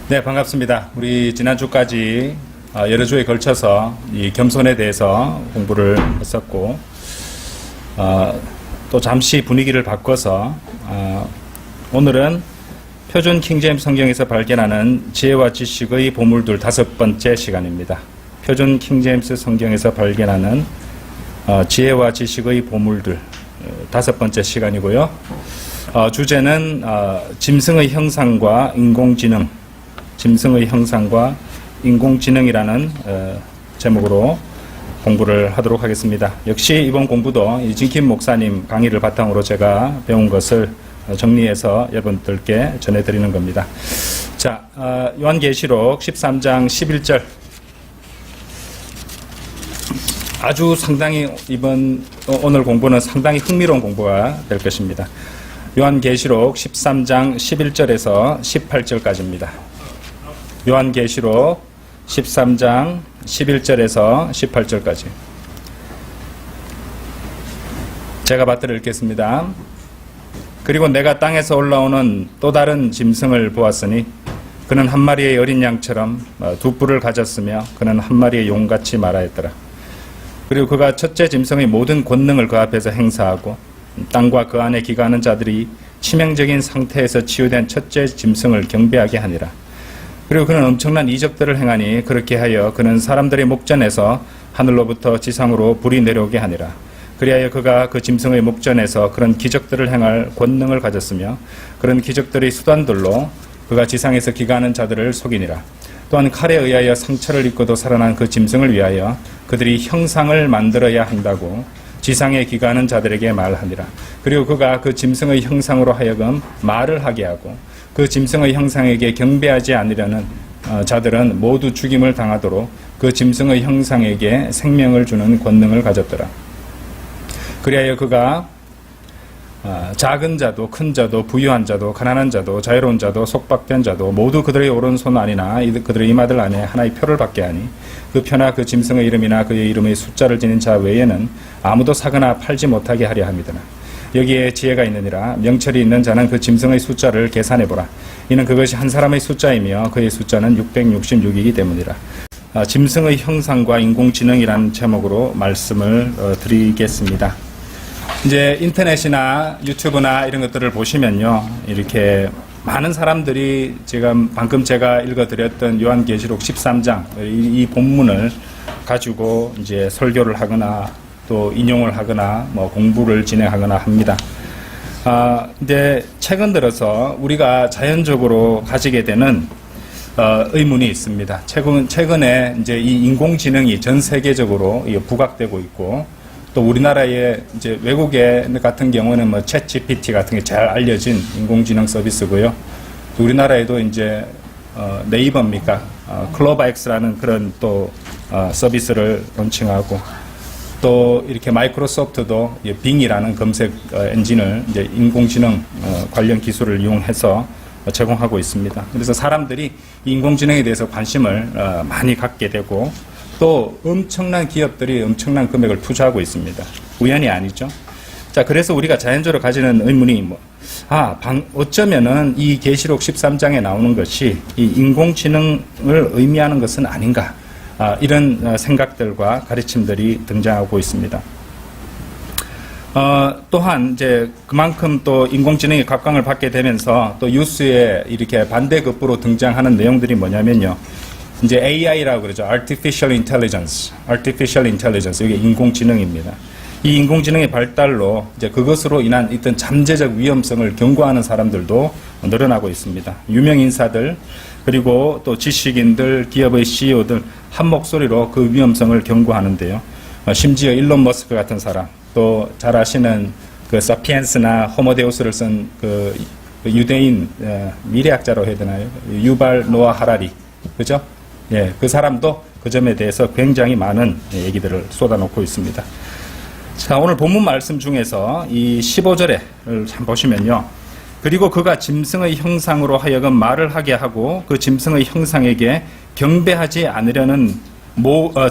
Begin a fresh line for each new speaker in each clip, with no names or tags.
네, 반갑습니다. 우리 지난주까지 여러 주에 걸쳐서 이 겸손에 대해서 공부를 했었고, 또 잠시 분위기를 바꿔서 오늘은 표준 킹제임스 성경에서 발견하는 지혜와 지식의 보물들 5번째 시간입니다. 표준 킹제임스 성경에서 발견하는 지혜와 지식의 보물들 5번째 시간이고요. 주제는 짐승의 형상과 인공지능, 짐승의 형상과 인공지능이라는 제목으로 공부를 하도록 하겠습니다. 역시 이번 공부도 이진킴 목사님 강의를 바탕으로 제가 배운 것을 정리해서 여러분들께 전해드리는 겁니다. 자, 요한계시록 13장 11절. 아주 상당히 오늘 공부는 상당히 흥미로운 공부가 될 것입니다. 요한계시록 13장 11절에서 18절까지입니다. 요한계시록 13장 11절에서 18절까지. 제가 받들어 읽겠습니다. 그리고 내가 땅에서 올라오는 또 다른 짐승을 보았으니 그는 한 마리의 어린 양처럼 두 뿔을 가졌으며 그는 한 마리의 용같이 말하였더라. 그리고 그가 첫째 짐승의 모든 권능을 그 앞에서 행사하고 땅과 그 안에 기거하는 자들이 치명적인 상태에서 치유된 첫째 짐승을 경배하게 하니라. 그리고 그는 엄청난 이적들을 행하니 그렇게 하여 그는 사람들의 목전에서 하늘로부터 지상으로 불이 내려오게 하니라. 그리하여 그가 그 짐승의 목전에서 그런 기적들을 행할 권능을 가졌으며 그런 기적들의 수단들로 그가 지상에서 기거하는 자들을 속이니라. 또한 칼에 의하여 상처를 입고도 살아난 그 짐승을 위하여 그들이 형상을 만들어야 한다고 지상에 기거하는 자들에게 말하니라. 그리고 그가 그 짐승의 형상으로 하여금 말을 하게 하고 그 짐승의 형상에게 경배하지 않으려는 자들은 모두 죽임을 당하도록 그 짐승의 형상에게 생명을 주는 권능을 가졌더라. 그리하여 그가 작은 자도 큰 자도 부유한 자도 가난한 자도 자유로운 자도 속박된 자도 모두 그들의 오른손 안이나 그들의 이마들 안에 하나의 표를 받게 하니 그 표나 그 짐승의 이름이나 그의 이름의 숫자를 지닌 자 외에는 아무도 사거나 팔지 못하게 하려 함이더라. 여기에 지혜가 있느니라. 명철이 있는 자는 그 짐승의 숫자를 계산해보라. 이는 그것이 한 사람의 숫자이며 그의 숫자는 666이기 때문이라. 짐승의 형상과 인공지능이라는 제목으로 말씀을 드리겠습니다. 이제 인터넷이나 유튜브나 이런 것들을 보시면요, 이렇게 많은 사람들이 지금 방금 제가 읽어드렸던 요한계시록 13장 이 본문을 가지고 이제 설교를 하거나 또 인용을 하거나 뭐 공부를 진행하거나 합니다. 근데 최근 들어서 우리가 자연적으로 가지게 되는 의문이 있습니다. 최근에 이제 이 인공지능이 전 세계적으로 부각되고 있고, 또 우리나라의 이제 외국에 같은 경우는 뭐 챗GPT 같은 게 잘 알려진 인공지능 서비스고요. 또 우리나라에도 이제 네이버입니까? 클로바엑스라는 그런 또 서비스를 론칭하고, 또 이렇게 마이크로소프트도 빙이라는 검색 엔진을 이제 인공지능 관련 기술을 이용해서 제공하고 있습니다. 그래서 사람들이 인공지능에 대해서 관심을 많이 갖게 되고, 또 엄청난 기업들이 엄청난 금액을 투자하고 있습니다. 우연이 아니죠. 자, 그래서 우리가 자연적으로 가지는 의문이 어쩌면은 이 계시록 13장에 나오는 것이 이 인공지능을 의미하는 것은 아닌가, 이런 생각들과 가르침들이 등장하고 있습니다. 또한 이제 그만큼 또 인공지능이 각광을 받게 되면서 또 뉴스에 이렇게 반대급부로 등장하는 내용들이 뭐냐면요, 이제 AI라고 그러죠. Artificial Intelligence. 이게 인공지능입니다. 이 인공지능의 발달로 이제 그것으로 인한 어떤 잠재적 위험성을 경고하는 사람들도 늘어나고 있습니다. 유명 인사들, 그리고 또 지식인들, 기업의 CEO들 한 목소리로 그 위험성을 경고하는데요. 심지어 일론 머스크 같은 사람, 또 잘 아시는 그 사피엔스나 호모데우스를 쓴 그 유대인 미래학자로 해야 되나요? 유발 노아 하라리, 그죠? 예, 그 사람도 그 점에 대해서 굉장히 많은 얘기들을 쏟아놓고 있습니다. 자, 오늘 본문 말씀 중에서 이 15절을 참 보시면요. 그리고 그가 짐승의 형상으로 하여금 말을 하게 하고 그 짐승의 형상에게 경배하지 않으려는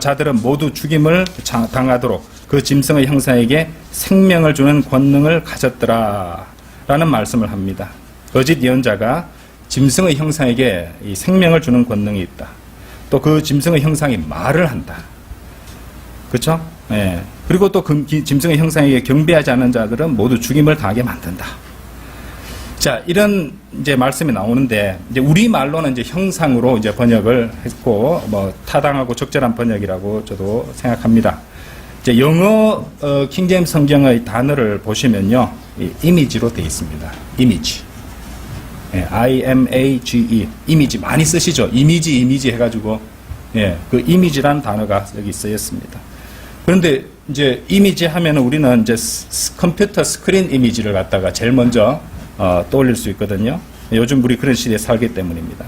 자들은 모두 죽임을 당하도록 그 짐승의 형상에게 생명을 주는 권능을 가졌더라 라는 말씀을 합니다. 거짓 예언자가 짐승의 형상에게 이 생명을 주는 권능이 있다. 또 그 짐승의 형상이 말을 한다. 그렇죠? 예. 그리고 또 그 짐승의 형상에게 경배하지 않는 자들은 모두 죽임을 당하게 만든다. 자, 이런 이제 말씀이 나오는데, 이제 우리 말로는 이제 형상으로 이제 번역을 했고, 뭐 타당하고 적절한 번역이라고 저도 생각합니다. 이제 영어 킹제임스 성경의 단어를 보시면요, 이 이미지로 되어 있습니다. 이미지. 예, I-M-A-G-E. 이미지 많이 쓰시죠? 이미지 해가지고, 예, 그 이미지란 단어가 여기 쓰였습니다. 그런데 이제 이미지 하면은 우리는 이제 컴퓨터 스크린 이미지를 갖다가 제일 먼저 떠올릴 수 있거든요. 요즘 우리 그런 시대에 살기 때문입니다.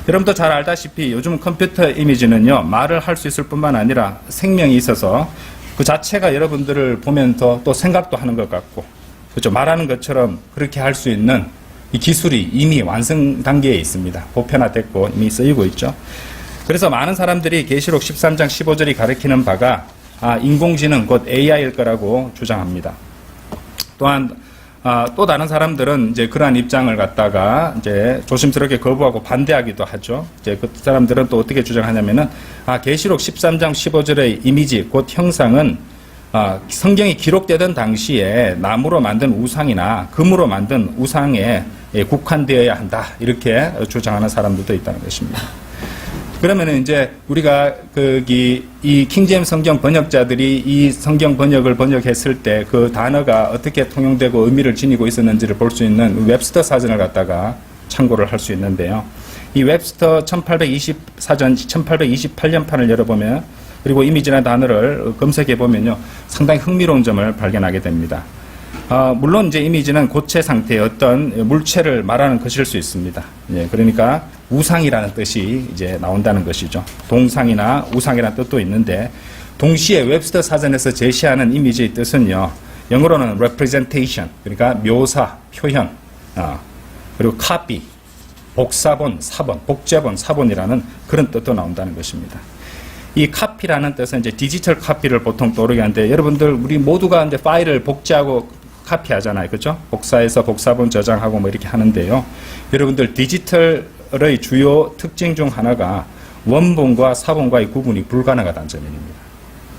여러분도 잘 알다시피 요즘 컴퓨터 이미지는요, 말을 할 수 있을 뿐만 아니라 생명이 있어서 그 자체가 여러분들을 보면서 또 생각도 하는 것 같고, 그렇죠? 말하는 것처럼 그렇게 할 수 있는 이 기술이 이미 완성 단계에 있습니다. 보편화됐고 이미 쓰이고 있죠. 그래서 많은 사람들이 계시록 13장 15절이 가리키는 바가 인공지능 곧 AI일 거라고 주장합니다. 또한 또 다른 사람들은 이제 그러한 입장을 갖다가 이제 조심스럽게 거부하고 반대하기도 하죠. 이제 그 사람들은 또 어떻게 주장하냐면은 계시록 13장 15절의 이미지 곧 형상은 성경이 기록되던 당시에 나무로 만든 우상이나 금으로 만든 우상에 국한되어야 한다, 이렇게 주장하는 사람들도 있다는 것입니다. 그러면은 이제 우리가 이 킹제임스 성경 번역자들이 이 성경 번역을 번역했을 때 그 단어가 어떻게 통용되고 의미를 지니고 있었는지를 볼 수 있는 웹스터 사전을 갖다가 참고를 할 수 있는데요. 이 웹스터 1820 사전 1828년판을 열어보면, 그리고 이미지나 단어를 검색해 보면요, 상당히 흥미로운 점을 발견하게 됩니다. 물론 이제 이미지는 고체 상태의 어떤 물체를 말하는 것일 수 있습니다. 예, 그러니까 우상이라는 뜻이 이제 나온다는 것이죠. 동상이나 우상이라는 뜻도 있는데, 동시에 웹스터 사전에서 제시하는 이미지의 뜻은요, 영어로는 representation, 그러니까 묘사, 표현, 그리고 copy, 복사본, 사본, 복제본, 사본이라는 그런 뜻도 나온다는 것입니다. 이 카피라는 뜻은 이제 디지털 카피를 보통 떠오르게 하는데, 여러분들 우리 모두가 이제 파일을 복제하고 카피하잖아요, 그렇죠? 복사해서 복사본 저장하고 뭐 이렇게 하는데요. 여러분들 디지털의 주요 특징 중 하나가 원본과 사본과의 구분이 불가능하다는 점입니다.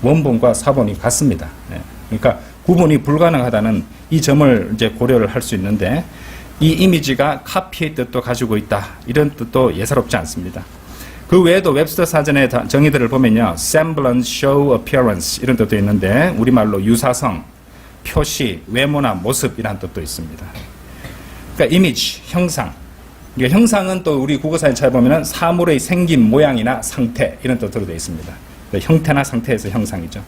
원본과 사본이 같습니다. 네. 그러니까 구분이 불가능하다는 이 점을 이제 고려를 할 수 있는데, 이 이미지가 카피의 뜻도 가지고 있다, 이런 뜻도 예사롭지 않습니다. 그 외에도 웹스터 사전의 정의들을 보면요, semblance, show, appearance 이런 뜻도 있는데, 우리말로 유사성, 표시, 외모나 모습이라는 뜻도 있습니다. 그러니까 이미지, 형상. 그러니까 형상은 또 우리 국어사에 찾아보면 사물의 생김, 모양이나 상태 이런 뜻으로 되어 있습니다. 그러니까 형태나 상태에서 형상이죠.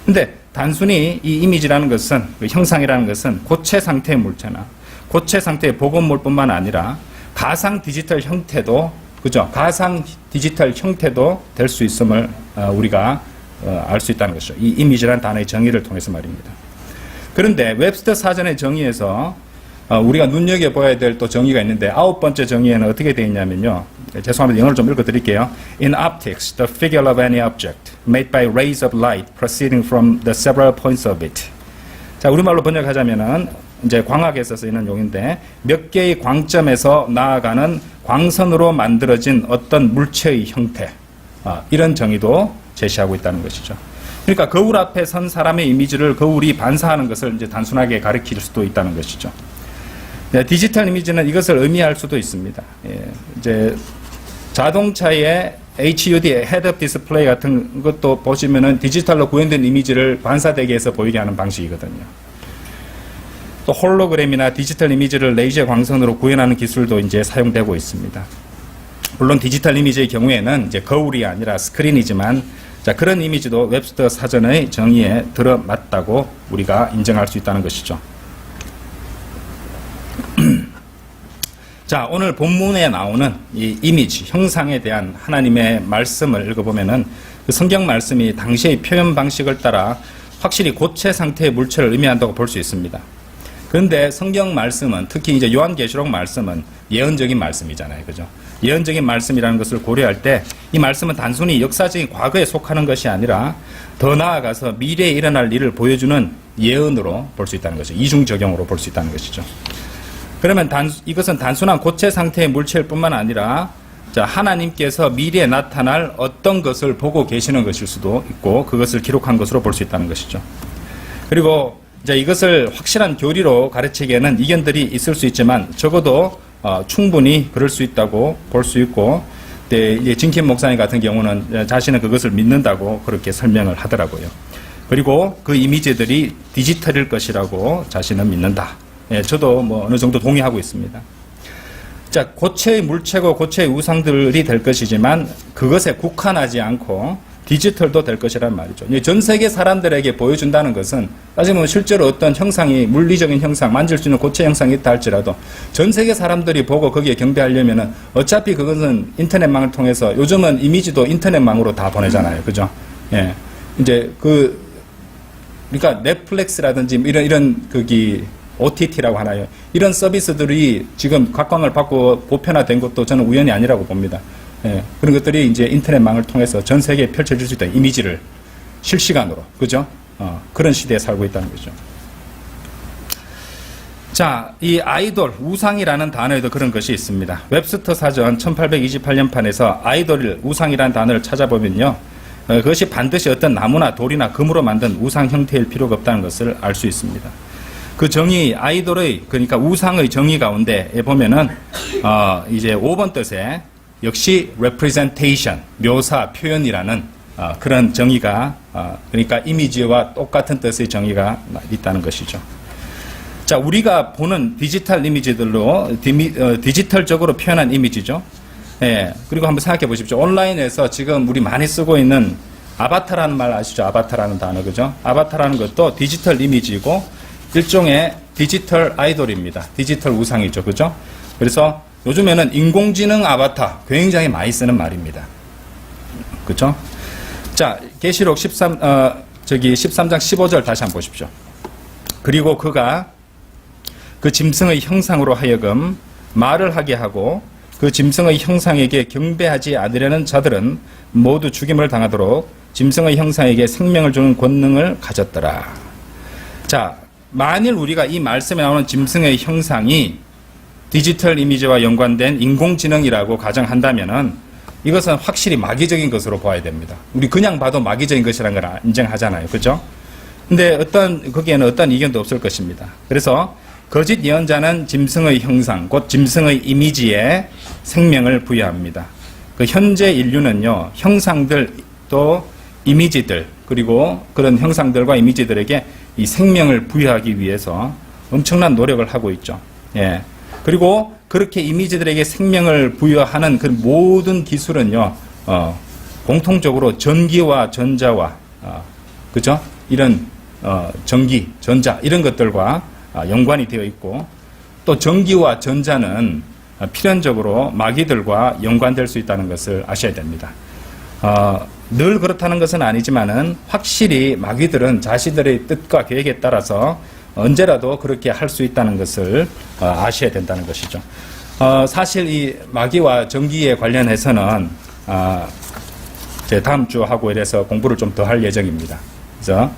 근데 단순히 이 이미지라는 것은, 형상이라는 것은 고체 상태의 물체나 고체 상태의 복원물뿐만 아니라 가상 디지털 형태도, 그죠? 가상 디지털 형태도 될 수 있음을 우리가 알 수 있다는 것이죠. 이 이미지라는 단어의 정의를 통해서 말입니다. 그런데 웹스터 사전의 정의에서 우리가 눈여겨봐야 될 또 정의가 있는데, 9번째 정의에는 어떻게 되어 있냐면요, 죄송합니다, 영어를 좀 읽어드릴게요. In optics, the figure of any object made by rays of light proceeding from the several points of it. 자, 우리말로 번역하자면은 이제 광학에서 쓰이는 용인데, 몇 개의 광점에서 나아가는 광선으로 만들어진 어떤 물체의 형태, 이런 정의도 제시하고 있다는 것이죠. 그러니까 거울 앞에 선 사람의 이미지를 거울이 반사하는 것을 이제 단순하게 가리킬 수도 있다는 것이죠. 네, 디지털 이미지는 이것을 의미할 수도 있습니다. 예, 이제 자동차의 HUD, Head Up Display 같은 것도 보시면은 디지털로 구현된 이미지를 반사되게 해서 보이게 하는 방식이거든요. 또 홀로그램이나 디지털 이미지를 레이저 광선으로 구현하는 기술도 이제 사용되고 있습니다. 물론 디지털 이미지의 경우에는 이제 거울이 아니라 스크린이지만, 자, 그런 이미지도 웹스터 사전의 정의에 들어맞다고 우리가 인정할 수 있다는 것이죠. 자, 오늘 본문에 나오는 이 이미지, 형상에 대한 하나님의 말씀을 읽어보면은 그 성경 말씀이 당시의 표현 방식을 따라 확실히 고체 상태의 물체를 의미한다고 볼 수 있습니다. 그런데 성경 말씀은, 특히 이제 요한계시록 말씀은 예언적인 말씀이잖아요, 그죠? 예언적인 말씀이라는 것을 고려할 때 이 말씀은 단순히 역사적인 과거에 속하는 것이 아니라 더 나아가서 미래에 일어날 일을 보여주는 예언으로 볼 수 있다는 것이죠. 이중 적용으로 볼 수 있다는 것이죠. 그러면 이것은 단순한 고체 상태의 물체일 뿐만 아니라 자, 하나님께서 미래에 나타날 어떤 것을 보고 계시는 것일 수도 있고 그것을 기록한 것으로 볼 수 있다는 것이죠. 그리고 이제 이것을 확실한 교리로 가르치기에는 이견들이 있을 수 있지만 적어도 충분히 그럴 수 있다고 볼 수 있고 이제 진킴 목사님 같은 경우는 자신은 그것을 믿는다고 그렇게 설명을 하더라고요. 그리고 그 이미지들이 디지털일 것이라고 자신은 믿는다. 예, 저도 뭐 어느 정도 동의하고 있습니다. 자, 고체의 물체고 고체의 우상들이 될 것이지만 그것에 국한하지 않고 디지털도 될 것이란 말이죠. 전 세계 사람들에게 보여준다는 것은 따지면 실제로 어떤 형상이 물리적인 형상, 만질 수 있는 고체 형상이 있다 할지라도 전 세계 사람들이 보고 거기에 경배하려면은 어차피 그것은 인터넷망을 통해서 요즘은 이미지도 인터넷망으로 다 보내잖아요. 그죠? 예. 이제 그러니까 넷플릭스라든지 이런 OTT라고 하나요? 이런 서비스들이 지금 각광을 받고 보편화된 것도 저는 우연이 아니라고 봅니다. 예, 그런 것들이 이제 인터넷망을 통해서 전 세계에 펼쳐질 수 있다. 이미지를 실시간으로. 그죠? 그런 시대에 살고 있다는 거죠. 자, 이 아이돌, 우상이라는 단어에도 그런 것이 있습니다. 웹스터 사전 1828년판에서 아이돌, 우상이라는 단어를 찾아보면요. 그것이 반드시 어떤 나무나 돌이나 금으로 만든 우상 형태일 필요가 없다는 것을 알 수 있습니다. 그 정의, 아이돌의, 그러니까 우상의 정의 가운데 보면은, 이제 5번 뜻에 역시 representation, 묘사, 표현이라는 그런 정의가, 그러니까 이미지와 똑같은 뜻의 정의가 있다는 것이죠. 자, 우리가 보는 디지털 이미지들로 디지털적으로 표현한 이미지죠. 예, 그리고 한번 생각해 보십시오. 온라인에서 지금 우리 많이 쓰고 있는 아바타라는 말 아시죠? 아바타라는 단어, 그죠? 아바타라는 것도 디지털 이미지이고 일종의 디지털 아이돌입니다. 디지털 우상이죠. 그죠? 그래서 요즘에는 인공지능 아바타 굉장히 많이 쓰는 말입니다. 그죠? 자, 계시록 13장 15절 다시 한번 보십시오. 그리고 그가 그 짐승의 형상으로 하여금 말을 하게 하고 그 짐승의 형상에게 경배하지 않으려는 자들은 모두 죽임을 당하도록 짐승의 형상에게 생명을 주는 권능을 가졌더라. 자, 만일 우리가 이 말씀에 나오는 짐승의 형상이 디지털 이미지와 연관된 인공지능이라고 가정한다면은 이것은 확실히 마귀적인 것으로 봐야 됩니다. 우리 그냥 봐도 마귀적인 것이라는 걸 인정하잖아요. 그죠? 근데 거기에는 어떤 이견도 없을 것입니다. 그래서 거짓 예언자는 짐승의 형상, 곧 짐승의 이미지에 생명을 부여합니다. 그 현재 인류는요, 형상들 또 이미지들, 그리고 그런 형상들과 이미지들에게 이 생명을 부여하기 위해서 엄청난 노력을 하고 있죠. 예. 그리고 그렇게 이미지들에게 생명을 부여하는 그 모든 기술은요, 공통적으로 전기와 전자와, 그죠? 이런, 전기, 전자, 이런 것들과 연관이 되어 있고, 또 전기와 전자는 필연적으로 마귀들과 연관될 수 있다는 것을 아셔야 됩니다. 늘 그렇다는 것은 아니지만은 확실히 마귀들은 자신들의 뜻과 계획에 따라서 언제라도 그렇게 할 수 있다는 것을 아셔야 된다는 것이죠. 사실 이 마귀와 전기에 관련해서는 제 다음 주 하고 이래서 공부를 좀 더 할 예정입니다. 그래서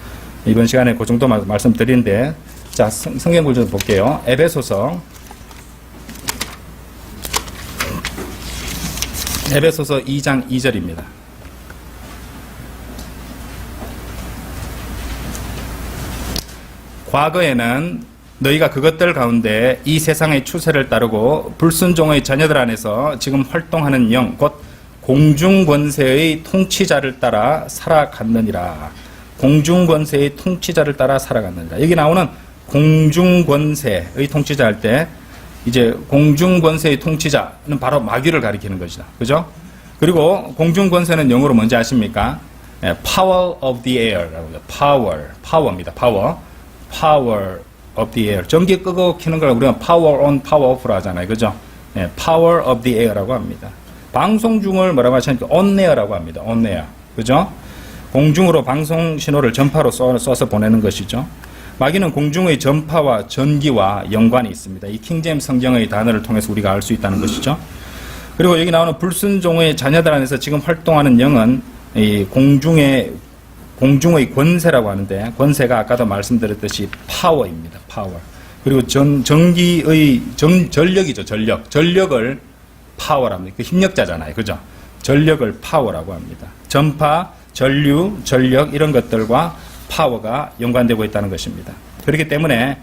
이번 시간에 그 정도 말씀드리는데, 자, 성경을 좀 볼게요. 에베소서 2장 2절입니다. 과거에는 너희가 그것들 가운데 이 세상의 추세를 따르고 불순종의 자녀들 안에서 지금 활동하는 영, 곧 공중권세의 통치자를 따라 살아갔느니라. 공중권세의 통치자를 따라 살아갔느니라. 여기 나오는 공중권세의 통치자 할 때 이제 공중권세의 통치자는 바로 마귀를 가리키는 것이다. 그죠? 그리고 공중권세는 영어로 뭔지 아십니까? Power of the air라고 해요. 파워입니다. Power of the air. 전기 끄고 켜는 걸 우리가 power on, power off로 하잖아요. 그죠? Power of the air라고 합니다. 방송 중을 뭐라고 하시니까 on air라고 합니다. on air. 그죠? 공중으로 방송 신호를 전파로 써서 보내는 것이죠. 마귀는 공중의 전파와 전기와 연관이 있습니다. 이 킹제임스 성경의 단어를 통해서 우리가 알 수 있다는 것이죠. 그리고 여기 나오는 불순종의 자녀들 안에서 지금 활동하는 영은 이 공중의 권세라고 하는데, 권세가 아까도 말씀드렸듯이 파워입니다. 파워. 그리고 전력이죠, 전력. 전력을 파워랍니다. 그 힘력자잖아요. 그죠? 전력을 파워라고 합니다. 전파, 전류, 전력 이런 것들과 파워가 연관되고 있다는 것입니다. 그렇기 때문에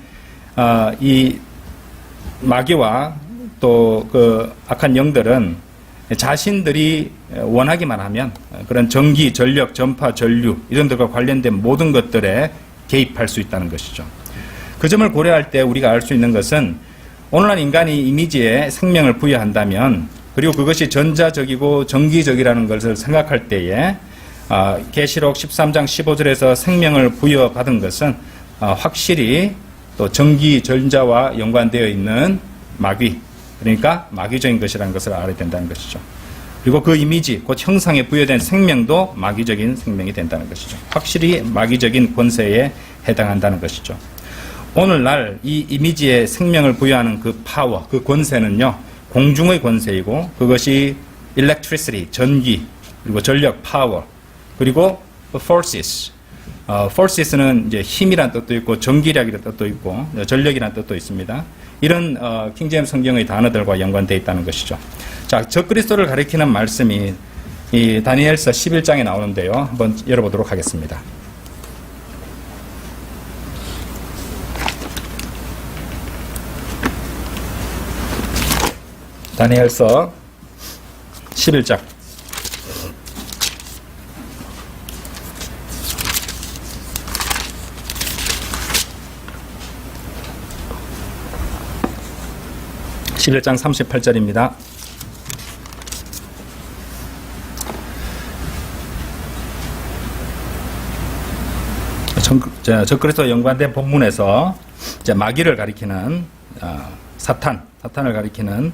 이 마귀와 또 그 악한 영들은 자신들이 원하기만 하면 그런 전기, 전력, 전파, 전류 이런 것과 관련된 모든 것들에 개입할 수 있다는 것이죠. 그 점을 고려할 때 우리가 알 수 있는 것은 오늘날 인간이 이미지에 생명을 부여한다면 그리고 그것이 전자적이고 전기적이라는 것을 생각할 때에 계시록 13장 15절에서 생명을 부여받은 것은 확실히 또 전기, 전자와 연관되어 있는 마귀, 그러니까 마귀적인 것이라는 것을 알아야 된다는 것이죠. 그리고 그 이미지, 곧 형상에 부여된 생명도 마귀적인 생명이 된다는 것이죠. 확실히 마귀적인 권세에 해당한다는 것이죠. 오늘날 이 이미지에 생명을 부여하는 그 파워, 그 권세는요, 공중의 권세이고 그것이 electricity, 전기, 그리고 전력, 파워, 그리고 forces. forces는 이제 힘이란 뜻도 있고 전기력이라는 뜻도 있고 전력이라는 뜻도 있습니다. 이런 킹제임스 성경의 단어들과 연관되어 있다는 것이죠. 자, 적그리스도를 가리키는 말씀이 이 다니엘서 11장에 나오는데요. 한번 열어보도록 하겠습니다. 다니엘서 11장 11장 38절입니다. 적그리스도와 연관된 본문에서 이제 마귀를 가리키는 사탄을 가리키는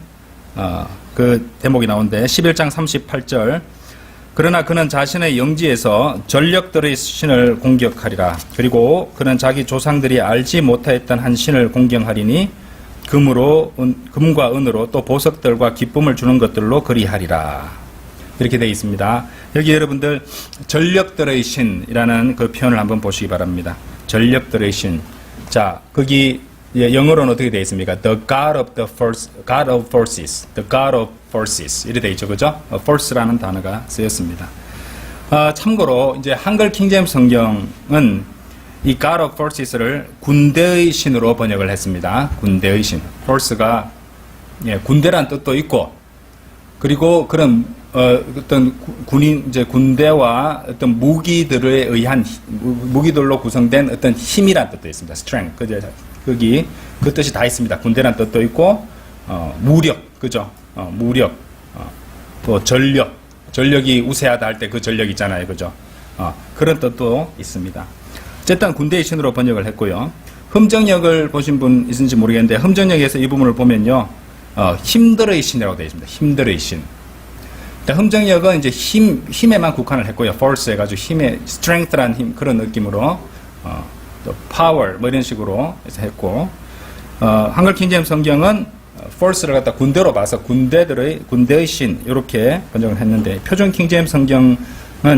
그 대목이 나오는데 11장 38절 그러나 그는 자신의 영지에서 전력들의 신을 공격하리라. 그리고 그는 자기 조상들이 알지 못하였던 한 신을 공경하리니 금과 은으로 또 보석들과 기쁨을 주는 것들로 그리하리라. 이렇게 되어 있습니다. 여기 여러분들 전력들의 신이라는 그 표현을 한번 보시기 바랍니다. 전력들의 신. 자, 거기 영어로는 어떻게 되어 있습니까? The God of Forces. The God of Forces. 이렇게 되어 있죠. 그죠? Force라는 단어가 쓰였습니다. 참고로 이제 한글 킹제임스 성경은 이 God of Forces를 군대의 신으로 번역을 했습니다. 군대의 신. Force가 군대란 뜻도 있고, 그리고 그런 어떤 군대와 어떤 무기들에 의한 무기들로 구성된 어떤 힘이란 뜻도 있습니다. Strength. 거기 그 뜻이 다 있습니다. 군대란 뜻도 있고, 무력, 그죠? 무력, 또 전력이 우세하다 할 때 그 전력 있잖아요, 그죠? 그런 뜻도 있습니다. 어쨌든 군대의 신으로 번역을 했고요. 흠정역을 보신 분 있는지 모르겠는데 흠정역에서 이 부분을 보면요, 힘들의 신이라고 되어 있습니다. 힘들의 신. 흠정역은 이제 힘에만 국한을 했고요. force 해가지고 힘의 strength라는 힘 그런 느낌으로 또 power 뭐 이런 식으로 해서 했고, 한글 킹제임스 성경은 force를 갖다 군대로 봐서 군대의 신 이렇게 번역을 했는데 표준 킹제임스 성경은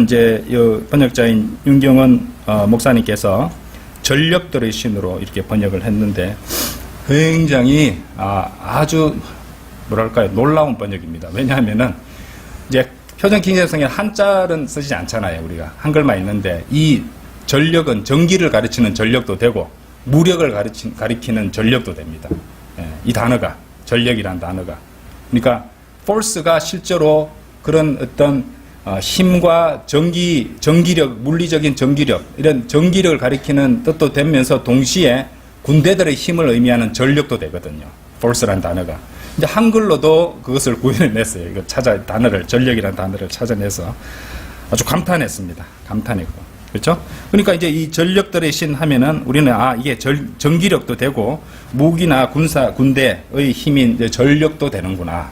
이제 번역자인 윤경원 목사님께서 전력들의 신으로 이렇게 번역을 했는데 굉장히 아주 뭐랄까요, 놀라운 번역입니다. 왜냐하면은 이제 표준 킹제임스 성경 한자는 쓰지 않잖아요. 우리가 한글만 있는데 이 전력은 전기를 가르치는 전력도 되고 무력을 가리키는 전력도 됩니다. 이 단어가 전력이란 단어가, 그러니까 force가 실제로 그런 어떤 힘과 전기력, 물리적인 전기력, 이런 전기력을 가리키는 뜻도 되면서 동시에 군대들의 힘을 의미하는 전력도 되거든요. force란 단어가. 이제 한글로도 그것을 구현해냈어요. 이거 전력이라는 단어를 찾아내서 아주 감탄했습니다. 감탄했고. 그렇죠? 그러니까 이제 이 전력들의 신 하면은 우리는 이게 전기력도 되고 무기나 군대의 힘인 이제 전력도 되는구나.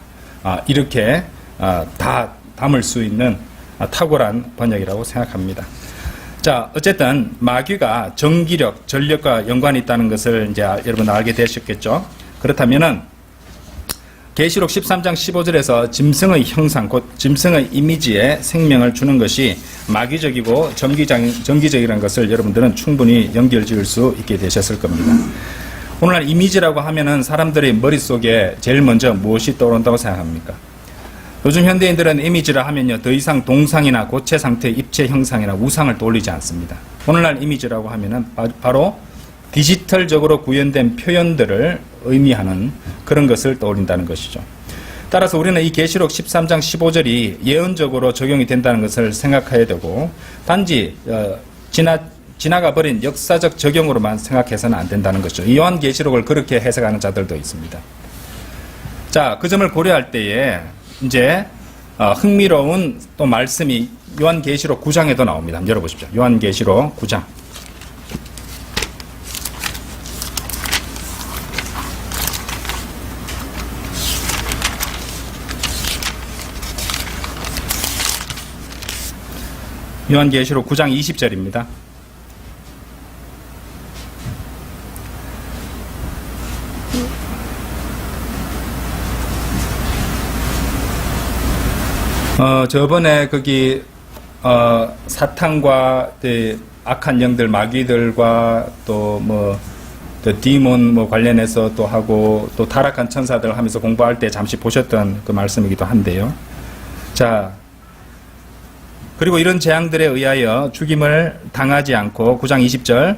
이렇게 다 담을 수 있는 탁월한 번역이라고 생각합니다. 자, 어쨌든 마귀가 전기력, 전력과 연관이 있다는 것을 이제 여러분 알게 되셨겠죠? 그렇다면은 계시록 13장 15절에서 짐승의 형상, 곧 짐승의 이미지에 생명을 주는 것이 마귀적이고 전기적이라는 것을 여러분들은 충분히 연결지을 수 있게 되셨을 겁니다. 오늘날 이미지라고 하면은 사람들의 머릿속에 제일 먼저 무엇이 떠오른다고 생각합니까? 요즘 현대인들은 이미지라 하면요, 더 이상 동상이나 고체 상태의 입체 형상이나 우상을 떠올리지 않습니다. 오늘날 이미지라고 하면은 바로 디지털적으로 구현된 표현들을 의미하는 그런 것을 떠올린다는 것이죠. 따라서 우리는 이 계시록 13장 15절이 예언적으로 적용이 된다는 것을 생각해야 되고, 단지 지나가 버린 역사적 적용으로만 생각해서는 안 된다는 것이죠. 이 요한계시록을 그렇게 해석하는 자들도 있습니다. 자, 그 점을 고려할 때에 이제 흥미로운 또 말씀이 요한계시록 9장에도 나옵니다. 한번 열어보십시오. 요한계시록 9장. 요한계시록 9장 20절입니다. 저번에 거기 사탄과 악한 영들, 마귀들과 또 디몬 관련해서 또 하고 또 타락한 천사들 하면서 공부할 때 잠시 보셨던 그 말씀이기도 한데요. 자, 그리고 이런 재앙들에 의하여 죽임을 당하지 않고 9장 20절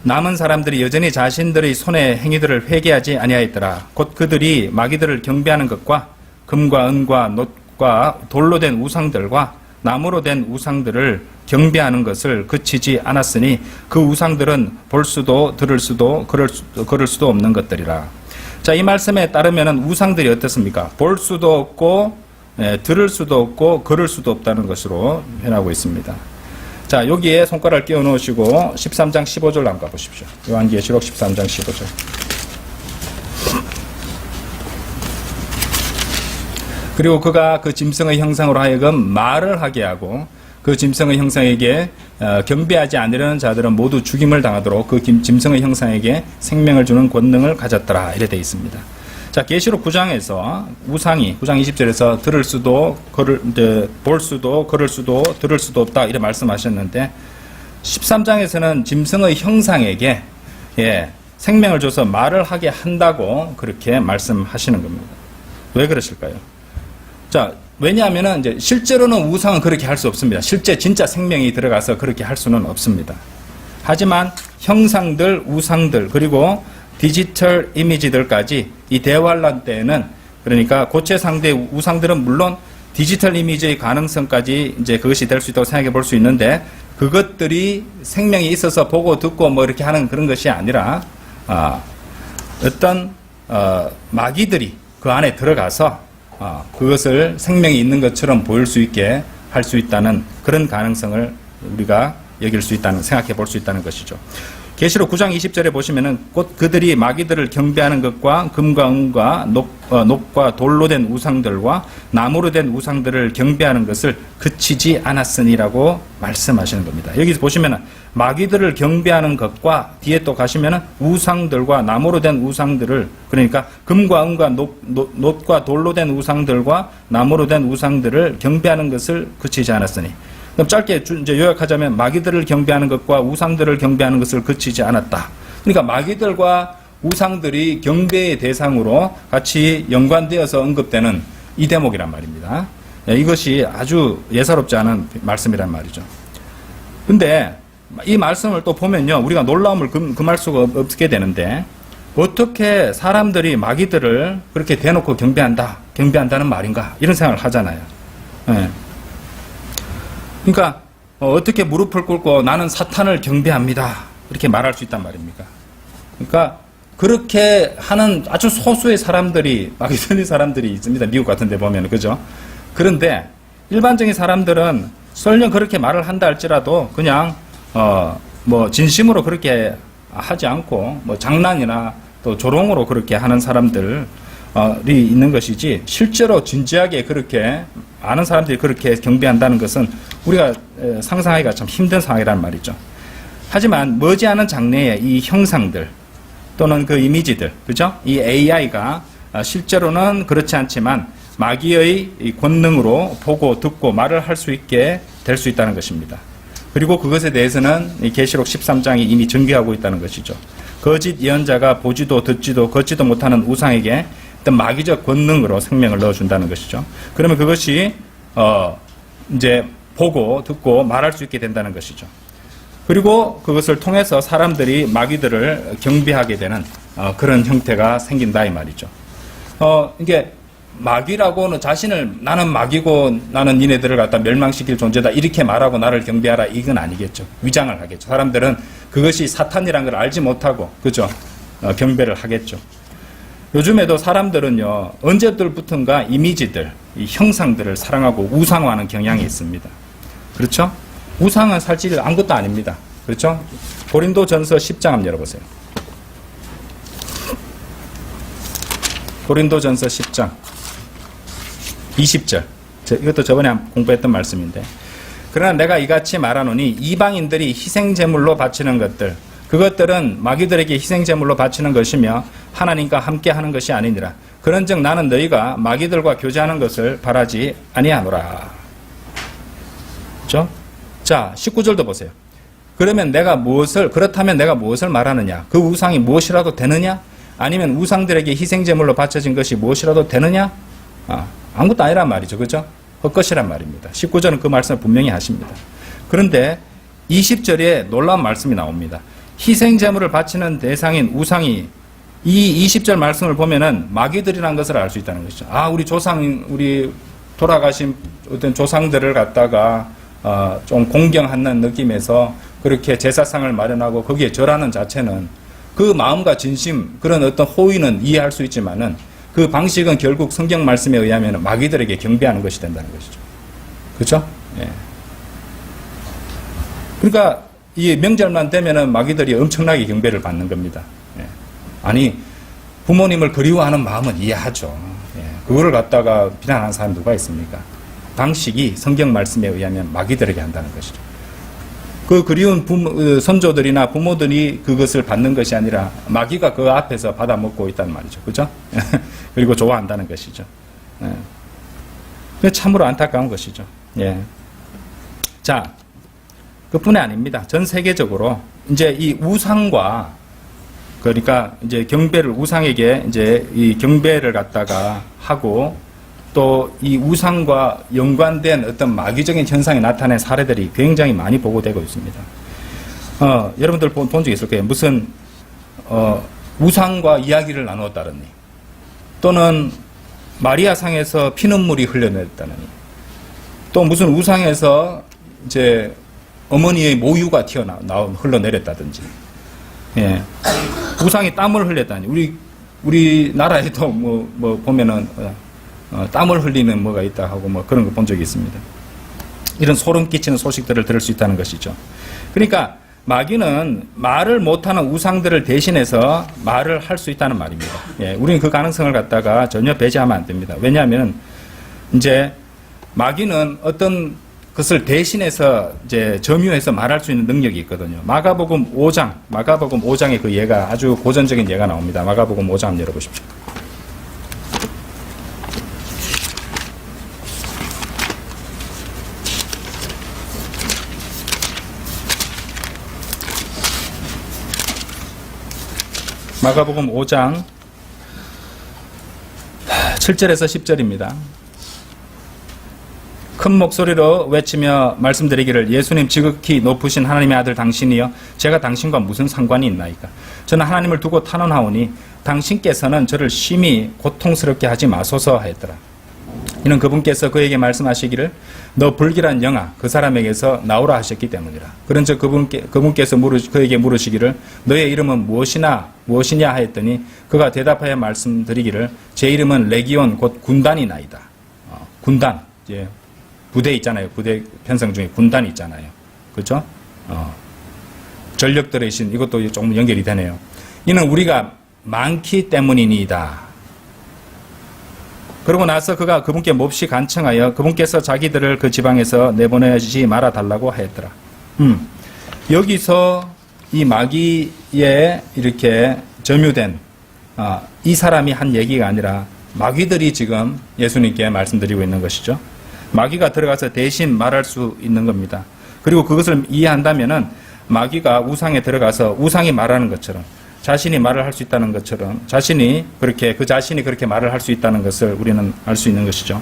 남은 사람들이 여전히 자신들의 손의 행위들을 회개하지 아니하였더라. 곧 그들이 마귀들을 경배하는 것과 금과 은과 놋과 돌로 된 우상들과 나무로 된 우상들을 경배하는 것을 그치지 않았으니 그 우상들은 볼 수도 들을 수도 걸을 수도 없는 것들이라. 자, 이 말씀에 따르면 우상들이 어떻습니까? 볼 수도 없고 들을 수도 없고 걸을 수도 없다는 것으로 표현하고 있습니다. 자, 여기에 손가락을 끼워 놓으시고 13장 15절 한번 가보십시오. 요한계시록 13장 15절. 그리고 그가 그 짐승의 형상으로 하여금 말을 하게 하고 그 짐승의 형상에게 경배하지 않으려는 자들은 모두 죽임을 당하도록 그 짐승의 형상에게 생명을 주는 권능을 가졌더라. 이래 되어 있습니다. 자, 계시록 9장에서 우상이 9장 20절에서 들을 수도 볼 수도 걸을 수도 들을 수도 없다 이래 말씀하셨는데 13장에서는 짐승의 형상에게 생명을 줘서 말을 하게 한다고 그렇게 말씀하시는 겁니다. 왜 그러실까요? 자, 왜냐하면 이제 실제로는 우상은 그렇게 할 수 없습니다. 실제 진짜 생명이 들어가서 그렇게 할 수는 없습니다. 하지만 형상들, 우상들 그리고 디지털 이미지들까지 이 대환란 때에는 그러니까 고체 상대 우상들은 물론 디지털 이미지의 가능성까지 이제 그것이 될 수 있다고 생각해 볼 수 있는데 그것들이 생명이 있어서 보고 듣고 이렇게 하는 그런 것이 아니라 어떤 마귀들이 그 안에 들어가서 그것을 생명이 있는 것처럼 보일 수 있게 할 수 있다는 그런 가능성을 우리가 여길 수 있다는 생각해 볼 수 있다는 것이죠. 계시록 9장 20절에 보시면은 곧 그들이 마귀들을 경배하는 것과 금과 은과 녹과 돌로 된 우상들과 나무로 된 우상들을 경배하는 것을 그치지 않았으니라고 말씀하시는 겁니다. 여기서 보시면은 마귀들을 경배하는 것과 뒤에 또 가시면은 우상들과 나무로 된 우상들을 그러니까 금과 은과 놋과 돌로 된 우상들과 나무로 된 우상들을 경배하는 것을 그치지 않았으니 그럼 짧게 이제 요약하자면 마귀들을 경배하는 것과 우상들을 경배하는 것을 그치지 않았다. 그러니까 마귀들과 우상들이 경배의 대상으로 같이 연관되어서 언급되는 이 대목이란 말입니다. 이것이 아주 예사롭지 않은 말씀이란 말이죠. 근데 이 말씀을 또 보면요, 우리가 놀라움을 금할 수가 없게 되는데 어떻게 사람들이 마귀들을 그렇게 대놓고 경배한다는 말인가 이런 생각을 하잖아요. 그러니까 어떻게 무릎을 꿇고 나는 사탄을 경배합니다 이렇게 말할 수 있단 말입니까? 그러니까 그렇게 하는 아주 소수의 사람들이 마귀들인 사람들이 있습니다. 미국 같은 데 보면 그죠? 그런데 일반적인 사람들은 설령 그렇게 말을 한다 할지라도 그냥 진심으로 그렇게 하지 않고 장난이나 또 조롱으로 그렇게 하는 사람들이 있는 것이지 실제로 진지하게 그렇게 많은 사람들이 그렇게 경배한다는 것은 우리가 상상하기가 참 힘든 상황이란 말이죠. 하지만 머지않은 장래에 이 형상들 또는 그 이미지들, 그죠? 이 AI가 실제로는 그렇지 않지만 마귀의 권능으로 보고 듣고 말을 할 수 있게 될 수 있다는 것입니다. 그리고 그것에 대해서는 이 계시록 13장이 이미 전개하고 있다는 것이죠. 거짓 예언자가 보지도 듣지도 걷지도 못하는 우상에게 어떤 마귀적 권능으로 생명을 넣어준다는 것이죠. 그러면 그것이 이제 보고 듣고 말할 수 있게 된다는 것이죠. 그리고 그것을 통해서 사람들이 마귀들을 경배하게 되는 그런 형태가 생긴다 이 말이죠. 이게 마귀라고는 자신을 나는 마귀고 나는 니네들을 갖다 멸망시킬 존재다 이렇게 말하고 나를 경배하라 이건 아니겠죠. 위장을 하겠죠. 사람들은 그것이 사탄이라는 걸 알지 못하고 그죠? 경배를 하겠죠. 요즘에도 사람들은요 언제부턴가 이미지들, 이 형상들을 사랑하고 우상화하는 경향이 있습니다. 그렇죠? 우상은 사실 아무것도 아닙니다. 그렇죠? 고린도전서 10장 한번 열어보세요. 고린도전서 10장 20절. 이것도 저번에 공부했던 말씀인데, 그러나 내가 이같이 말하노니 이방인들이 희생제물로 바치는 것들, 그것들은 마귀들에게 희생제물로 바치는 것이며 하나님과 함께 하는 것이 아니니라. 그런즉 나는 너희가 마귀들과 교제하는 것을 바라지 아니하노라. 그렇죠? 자, 19절도 보세요. 그렇다면 내가 무엇을 말하느냐? 그 우상이 무엇이라도 되느냐? 아니면 우상들에게 희생제물로 바쳐진 것이 무엇이라도 되느냐? 아무것도 아니란 말이죠. 그죠? 헛것이란 말입니다. 19절은 그 말씀을 분명히 하십니다. 그런데 20절에 놀라운 말씀이 나옵니다. 희생제물을 바치는 대상인 우상이 이 20절 말씀을 보면은 마귀들이라는 것을 알 수 있다는 것이죠. 우리 돌아가신 어떤 조상들을 갖다가 좀 공경하는 느낌에서 그렇게 제사상을 마련하고 거기에 절하는 자체는 그 마음과 진심, 그런 어떤 호의는 이해할 수 있지만은 그 방식은 결국 성경 말씀에 의하면 마귀들에게 경배하는 것이 된다는 것이죠. 그렇죠? 예. 그러니까 이 명절만 되면은 마귀들이 엄청나게 경배를 받는 겁니다. 예. 아니, 부모님을 그리워하는 마음은 이해하죠. 예. 그거를 갖다가 비난하는 사람 누가 있습니까? 방식이 성경 말씀에 의하면 마귀들에게 한다는 것이죠. 그 그리운 선조들이나 부모들이 그것을 받는 것이 아니라 마귀가 그 앞에서 받아 먹고 있다는 말이죠. 그죠? 그리고 좋아한다는 것이죠. 예. 참으로 안타까운 것이죠. 예. 자, 그뿐이 아닙니다. 전 세계적으로 이제 이 우상과, 그러니까 이제 우상에게 이제 이 경배를 갖다가 하고 또 이 우상과 연관된 어떤 마귀적인 현상이 나타낸 사례들이 굉장히 많이 보고되고 있습니다. 여러분들 본 적이 있을 거예요. 무슨 우상과 이야기를 나누었다느니, 또는 마리아상에서 피눈물이 흘러내렸다느니, 또 무슨 우상에서 이제 어머니의 모유가 흘러내렸다든지, 예. 우상이 땀을 흘렸다니. 우리나라에도 뭐 보면은 땀을 흘리는 뭐가 있다 하고 뭐 그런 거 본 적이 있습니다. 이런 소름 끼치는 소식들을 들을 수 있다는 것이죠. 그러니까 마귀는 말을 못하는 우상들을 대신해서 말을 할 수 있다는 말입니다. 예, 우리는 그 가능성을 갖다가 전혀 배제하면 안 됩니다. 왜냐하면 이제 마귀는 어떤 것을 대신해서 이제 점유해서 말할 수 있는 능력이 있거든요. 마가복음 5장에 그 예가, 아주 고전적인 예가 나옵니다. 마가복음 5장 한번 열어보십시오. 마가복음 5장 7절에서 10절입니다. 큰 목소리로 외치며 말씀드리기를, 예수님 지극히 높으신 하나님의 아들 당신이여, 제가 당신과 무슨 상관이 있나이까? 저는 하나님을 두고 탄원하오니 당신께서는 저를 심히 고통스럽게 하지 마소서 하였더라. 이는 그분께서 그에게 말씀하시기를, 너 불길한 영아, 그 사람에게서 나오라 하셨기 때문이라. 그런즉 그분께서 그에게 물으시기를, 너의 이름은 무엇이냐 하였더니 그가 대답하여 말씀드리기를, 제 이름은 레기온 곧 군단이나이다. 군단, 이제 부대 있잖아요. 부대 편성 중에 군단이 있잖아요. 그렇죠? 전력들의 신, 이것도 조금 연결이 되네요. 이는 우리가 많기 때문이니이다. 그러고 나서 그가 그분께 몹시 간청하여 그분께서 자기들을 그 지방에서 내보내지 말아 달라고 하였더라. 여기서 이 마귀에 이렇게 점유된 이 사람이 한 얘기가 아니라 마귀들이 지금 예수님께 말씀드리고 있는 것이죠. 마귀가 들어가서 대신 말할 수 있는 겁니다. 그리고 그것을 이해한다면은 마귀가 우상에 들어가서 우상이 말하는 것처럼 자신이 말을 할 수 있다는 것처럼 그 자신이 그렇게 말을 할 수 있다는 것을 우리는 알 수 있는 것이죠.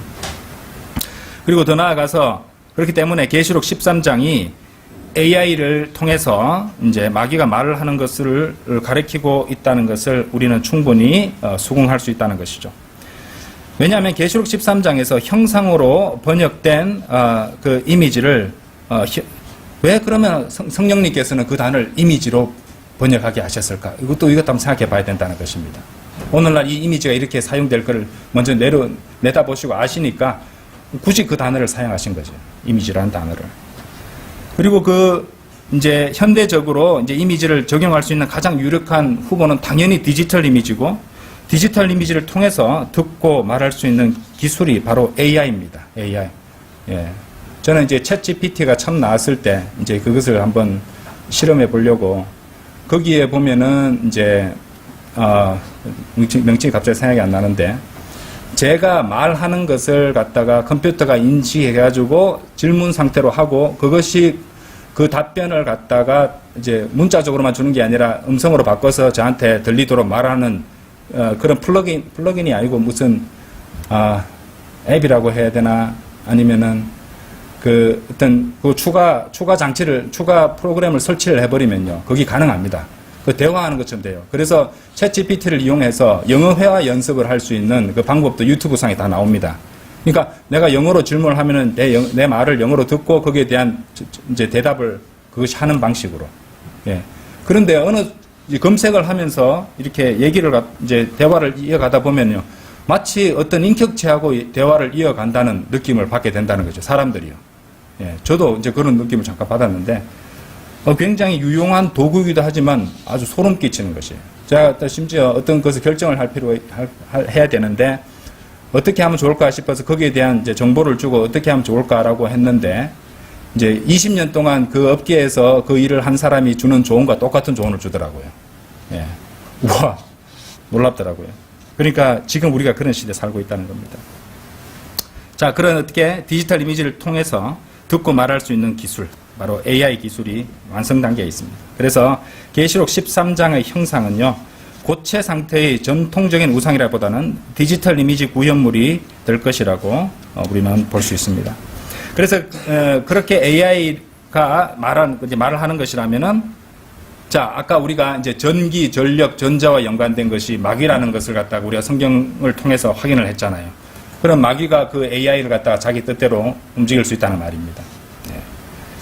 그리고 더 나아가서 그렇기 때문에 계시록 13장이 AI를 통해서 이제 마귀가 말을 하는 것을 가리키고 있다는 것을 우리는 충분히 수긍할 수 있다는 것이죠. 왜냐하면 계시록 13장에서 형상으로 번역된 그 이미지를 왜 그러면 성령님께서는 그 단어를 이미지로 번역하게 하셨을까? 이것도 한번 생각해 봐야 된다는 것입니다. 오늘날 이 이미지가 이렇게 사용될 것을 먼저 내다보시고 아시니까 굳이 그 단어를 사용하신 거죠. 이미지라는 단어를. 그리고 이제 현대적으로 이제 이미지를 적용할 수 있는 가장 유력한 후보는 당연히 디지털 이미지고, 디지털 이미지를 통해서 듣고 말할 수 있는 기술이 바로 AI입니다. AI. 예. 저는 이제 챗GPT가 처음 나왔을 때 이제 그것을 한번 실험해 보려고 거기에 보면은 이제 명칭이 갑자기 생각이 안 나는데 제가 말하는 것을 갖다가 컴퓨터가 인식해가지고 질문 상태로 하고 그것이 그 답변을 갖다가 이제 문자적으로만 주는 게 아니라 음성으로 바꿔서 저한테 들리도록 말하는 그런 플러긴이 아니고 무슨 앱이라고 해야 되나 아니면은 어떤 추가 프로그램을 설치를 해버리면요 거기 가능합니다. 그 대화하는 것처럼 돼요. 그래서 챗GPT를 이용해서 영어 회화 연습을 할 수 있는 그 방법도 유튜브 상에 다 나옵니다. 그러니까 내가 영어로 질문을 하면은 내 말을 영어로 듣고 거기에 대한 이제 대답을 그것이 하는 방식으로. 예. 그런데 검색을 하면서 이렇게 이제 대화를 이어가다 보면요. 마치 어떤 인격체하고 대화를 이어간다는 느낌을 받게 된다는 거죠. 사람들이요. 예. 저도 이제 그런 느낌을 잠깐 받았는데 굉장히 유용한 도구이기도 하지만 아주 소름 끼치는 것이에요. 제가 또 심지어 어떤 것을 결정을 해야 되는데 어떻게 하면 좋을까 싶어서 거기에 대한 이제 정보를 주고 어떻게 하면 좋을까라고 했는데 이제 20년 동안 그 업계에서 그 일을 한 사람이 주는 조언과 똑같은 조언을 주더라고요. 예. 우와, 놀랍더라고요. 그러니까 지금 우리가 그런 시대에 살고 있다는 겁니다. 자, 그런 어떻게 디지털 이미지를 통해서 듣고 말할 수 있는 기술, 바로 AI 기술이 완성 단계에 있습니다. 그래서 계시록 13장의 형상은요, 고체 상태의 전통적인 우상이라보다는 디지털 이미지 구현물이 될 것이라고 우리는 볼 수 있습니다. 그래서 그렇게 AI가 말을 하는 것이라면은, 자, 아까 우리가 이제 전기, 전력, 전자와 연관된 것이 마귀라는 것을 갖다가 우리가 성경을 통해서 확인을 했잖아요. 그럼 마귀가 그 AI를 갖다가 자기 뜻대로 움직일 수 있다는 말입니다. 네.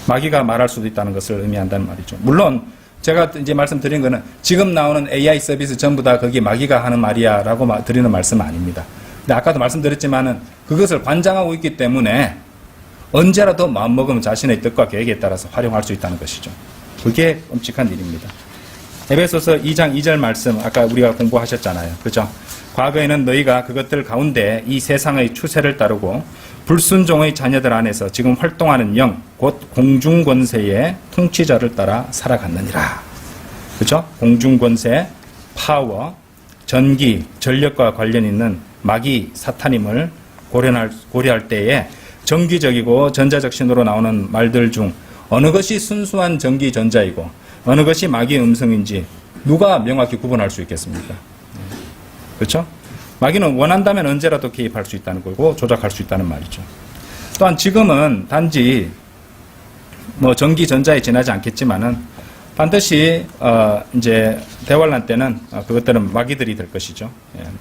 마귀가 말할 수도 있다는 것을 의미한다는 말이죠. 물론 제가 이제 말씀드린 거는 지금 나오는 AI 서비스 전부 다 거기 마귀가 하는 말이야 라고 드리는 말씀은 아닙니다. 근데 아까도 말씀드렸지만은 그것을 관장하고 있기 때문에 언제라도 마음먹으면 자신의 뜻과 계획에 따라서 활용할 수 있다는 것이죠. 그게 끔찍한 일입니다. 에베소서 2장 2절 말씀 아까 우리가 공부하셨잖아요. 그죠? 과거에는 너희가 그것들 가운데 이 세상의 추세를 따르고 불순종의 자녀들 안에서 지금 활동하는 영, 곧 공중권세의 통치자를 따라 살아갔느니라. 그죠? 공중권세, 파워, 전기, 전력과 관련 있는 마귀, 사탄임을 고려할 때에 정기적이고 전자적 신호로 나오는 말들 중 어느 것이 순수한 전기 전자이고 어느 것이 마귀의 음성인지 누가 명확히 구분할 수 있겠습니까? 그렇죠? 마귀는 원한다면 언제라도 개입할 수 있다는 거고 조작할 수 있다는 말이죠. 또한 지금은 단지 전기 전자에 지나지 않겠지만은 반드시 이제 대환란 때는 그것들은 마귀들이 될 것이죠.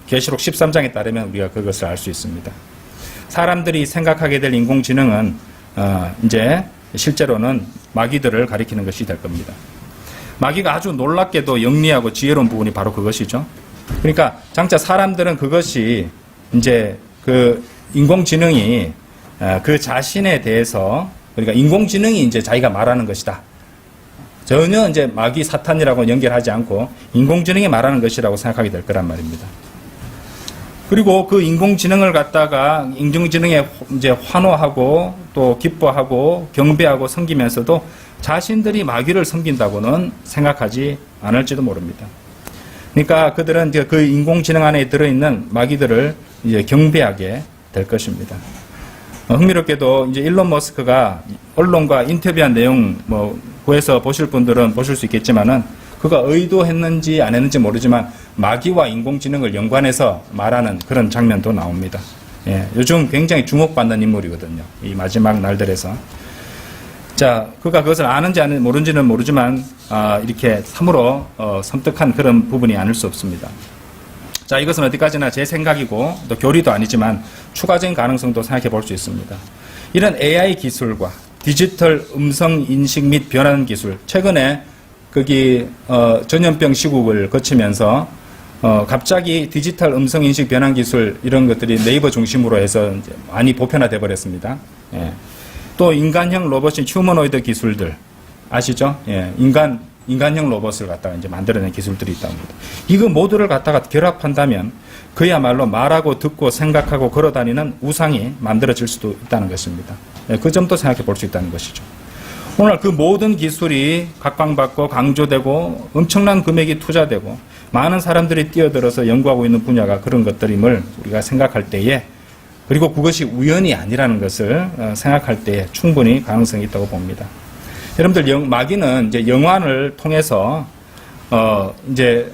계시록 13장에 따르면 우리가 그것을 알 수 있습니다. 사람들이 생각하게 될 인공지능은 이제 실제로는 마귀들을 가리키는 것이 될 겁니다. 마귀가 아주 놀랍게도 영리하고 지혜로운 부분이 바로 그것이죠. 그러니까 장차 사람들은 그것이 이제 그 인공지능이 그 자신에 대해서 그러니까 인공지능이 이제 자기가 말하는 것이다. 전혀 이제 마귀 사탄이라고 연결하지 않고 인공지능이 말하는 것이라고 생각하게 될 거란 말입니다. 그리고 그 인공지능을 갖다가 인공지능에 이제 환호하고 또 기뻐하고 경배하고 섬기면서도 자신들이 마귀를 섬긴다고는 생각하지 않을지도 모릅니다. 그러니까 그들은 이제 그 인공지능 안에 들어있는 마귀들을 이제 경배하게 될 것입니다. 흥미롭게도 이제 일론 머스크가 언론과 인터뷰한 내용 구해서 보실 분들은 보실 수 있겠지만은 그가 의도했는지 안 했는지 모르지만 마귀와 인공지능을 연관해서 말하는 그런 장면도 나옵니다. 예, 요즘 굉장히 주목받는 인물이거든요. 이 마지막 날들에서. 자, 그가 그것을 아는지 모르는지는 모르지만 이렇게 참으로 섬뜩한 그런 부분이 아닐 수 없습니다. 자, 이것은 어디까지나 제 생각이고 또 교리도 아니지만 추가적인 가능성도 생각해 볼 수 있습니다. 이런 AI 기술과 디지털 음성 인식 및 변환 기술, 최근에 거기 전염병 시국을 거치면서 갑자기 디지털 음성 인식 변환 기술 이런 것들이 네이버 중심으로 해서 이제 많이 보편화돼 버렸습니다. 예. 또 인간형 로봇인 휴머노이드 기술들 아시죠? 예. 인간형 로봇을 갖다가 이제 만들어낸 기술들이 있다고 합니다. 이거 모두를 갖다가 결합한다면 그야말로 말하고 듣고 생각하고 걸어다니는 우상이 만들어질 수도 있다는 것입니다. 예. 그 점도 생각해 볼 수 있다는 것이죠. 오늘 그 모든 기술이 각광받고 강조되고 엄청난 금액이 투자되고 많은 사람들이 뛰어들어서 연구하고 있는 분야가 그런 것들임을 우리가 생각할 때에, 그리고 그것이 우연이 아니라는 것을 생각할 때에 충분히 가능성이 있다고 봅니다. 여러분들 마귀는 이제 영화를 통해서 이제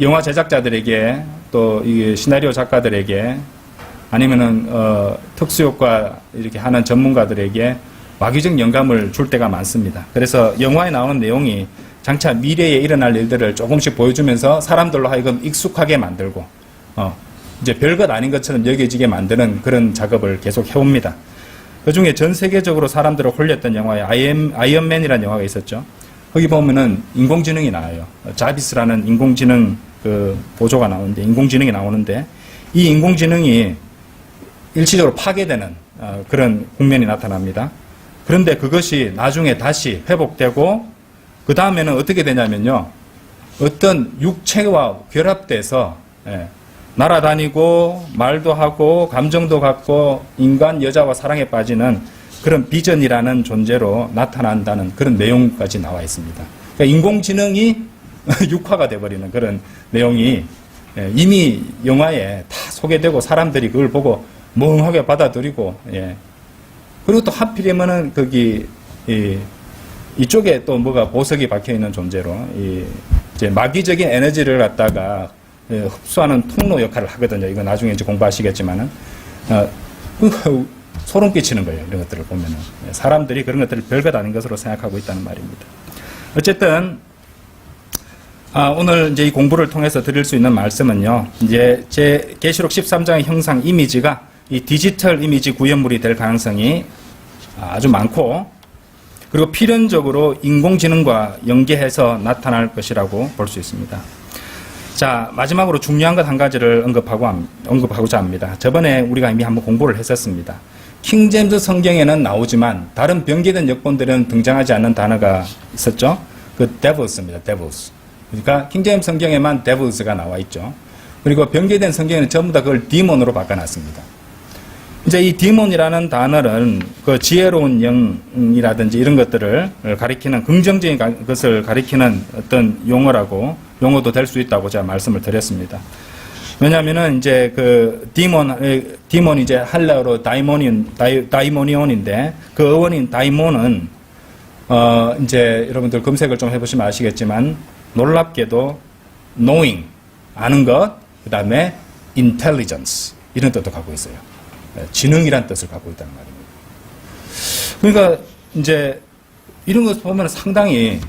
영화 제작자들에게 또 이 시나리오 작가들에게 아니면은 특수효과 이렇게 하는 전문가들에게 마귀적 영감을 줄 때가 많습니다. 그래서 영화에 나오는 내용이 장차 미래에 일어날 일들을 조금씩 보여주면서 사람들로 하여금 익숙하게 만들고 이제 별것 아닌 것처럼 여겨지게 만드는 그런 작업을 계속 해옵니다. 그 중에 전 세계적으로 사람들을 홀렸던 영화에 아이언맨이라는 영화가 있었죠. 거기 보면은 인공지능이 나와요. 자비스라는 인공지능 그 보조가 나오는데, 인공지능이 나오는데 이 인공지능이 일시적으로 파괴되는 그런 국면이 나타납니다. 그런데 그것이 나중에 다시 회복되고 그 다음에는 어떻게 되냐면요, 어떤 육체와 결합돼서 날아다니고 말도 하고 감정도 갖고 인간 여자와 사랑에 빠지는 그런 비전이라는 존재로 나타난다는 그런 내용까지 나와 있습니다. 그러니까 인공지능이 육화가 돼버리는 그런 내용이 이미 영화에 다 소개되고 사람들이 그걸 보고 멍하게 받아들이고, 그리고 또 하필이면은 거기 이쪽에 또 뭐가 보석이 박혀 있는 존재로 이제 마귀적인 에너지를 갖다가 흡수하는 통로 역할을 하거든요. 이거 나중에 이제 공부하시겠지만은 소름 끼치는 거예요. 이런 것들을 보면은 사람들이 그런 것들을 별것 아닌 것으로 생각하고 있다는 말입니다. 어쨌든 오늘 이제 이 공부를 통해서 드릴 수 있는 말씀은요, 이제 제 계시록 13장의 형상 이미지가 이 디지털 이미지 구현물이 될 가능성이 아주 많고, 그리고 필연적으로 인공지능과 연계해서 나타날 것이라고 볼 수 있습니다. 자, 마지막으로 중요한 것 한 가지를 언급하고자 합니다. 저번에 우리가 이미 한번 공부를 했었습니다. 킹제임스 성경에는 나오지만 다른 변개된 역본들은 등장하지 않는 단어가 있었죠. 그 devils입니다. devils. 그러니까 킹제임스 성경에만 devils가 나와 있죠. 그리고 변개된 성경에는 전부 다 그걸 demon으로 바꿔놨습니다. 이제 이 디몬이라는 단어는 그 지혜로운 영이라든지 이런 것들을 가리키는, 긍정적인 것을 가리키는 어떤 용어도 될 수 있다고 제가 말씀을 드렸습니다. 왜냐하면은 이제 그 디몬이 이제 할라어로 다이모니온인데 그 어원인 다이몬은 이제 여러분들 검색을 좀 해보시면 아시겠지만 놀랍게도 knowing, 아는 것, 그 다음에 intelligence 이런 뜻도 갖고 있어요. 지능이란 뜻을 갖고 있다는 말입니다. 그러니까 이제 이런 것을 보면 상당히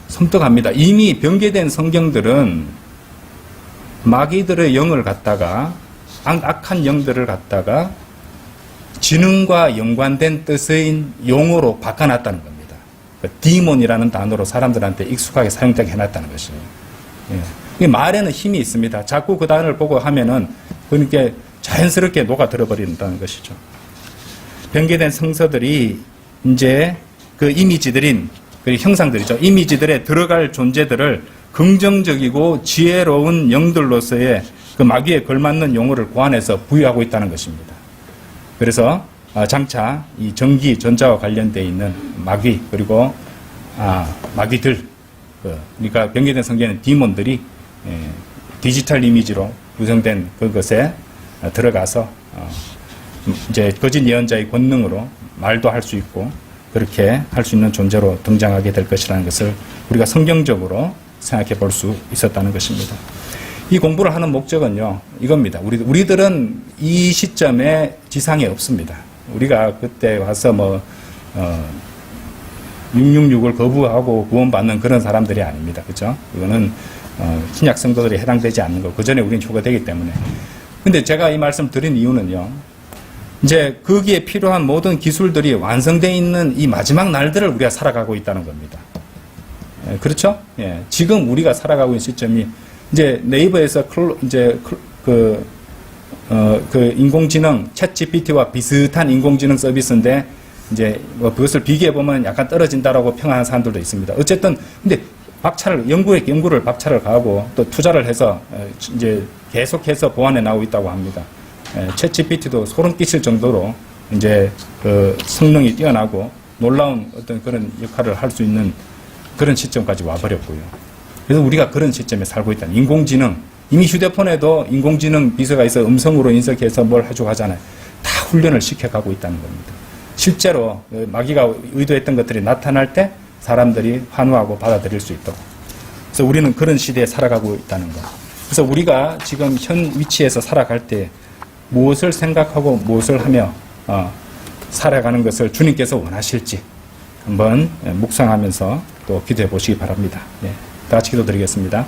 섬뜩합니다. 이미 변개된 성경들은 마귀들의 영을 갖다가, 악한 영들을 갖다가 지능과 연관된 뜻의 용어로 바꿔놨다는 겁니다. 디몬이라는 단어로 사람들한테 익숙하게 사용되게 해놨다는 것이에요. 예. 말에는 힘이 있습니다. 자꾸 그 단어를 보고 하면은 그러니까 자연스럽게 녹아들어버린다는 것이죠. 변개된 성서들이 이제 그 이미지들인, 그 형상들이죠. 이미지들에 들어갈 존재들을 긍정적이고 지혜로운 영들로서의 그 마귀에 걸맞는 용어를 고안해서 부여하고 있다는 것입니다. 그래서 장차 이 전기, 전자와 관련되어 있는 마귀, 그리고 마귀들, 그러니까 변개된 성경에는 디몬들이 디지털 이미지로 구성된 그것에 들어가서 이제 거짓 예언자의 권능으로 말도 할 수 있고 그렇게 할 수 있는 존재로 등장하게 될 것이라는 것을 우리가 성경적으로 생각해 볼 수 있었다는 것입니다. 이 공부를 하는 목적은요, 이겁니다. 우리들은 이 시점에 지상에 없습니다. 우리가 그때 와서 666을 거부하고 구원받는 그런 사람들이 아닙니다. 그죠? 이거는 신약 성도들이 해당되지 않는 거. 그 전에 우리는 초과되기 때문에. 근데 제가 이 말씀 드린 이유는요, 이제 거기에 필요한 모든 기술들이 완성되어 있는 이 마지막 날들을 우리가 살아가고 있다는 겁니다. 그렇죠? 예. 지금 우리가 살아가고 있는 시점이 이제 네이버에서 그 인공지능 챗GPT와 비슷한 인공지능 서비스인데 이제 그것을 비교해 보면 약간 떨어진다라고 평하는 사람들도 있습니다. 어쨌든 근데 연구를 박차를 가하고 또 투자를 해서 이제 계속해서 보완해 나오고 있다고 합니다. 챗GPT도 소름 끼칠 정도로 이제 그 성능이 뛰어나고 놀라운 어떤 그런 역할을 할 수 있는 그런 시점까지 와버렸고요. 그래서 우리가 그런 시점에 살고 있다는 인공지능, 이미 휴대폰에도 인공지능 비서가 있어 음성으로 인식해서 뭘 해주고 하잖아요. 다 훈련을 시켜가고 있다는 겁니다. 실제로 마귀가 의도했던 것들이 나타날 때 사람들이 환호하고 받아들일 수 있도록. 그래서 우리는 그런 시대에 살아가고 있다는 것. 그래서 우리가 지금 현 위치에서 살아갈 때 무엇을 생각하고 무엇을 하며 살아가는 것을 주님께서 원하실지 한번 묵상하면서 또 기도해 보시기 바랍니다. 다 같이 기도드리겠습니다.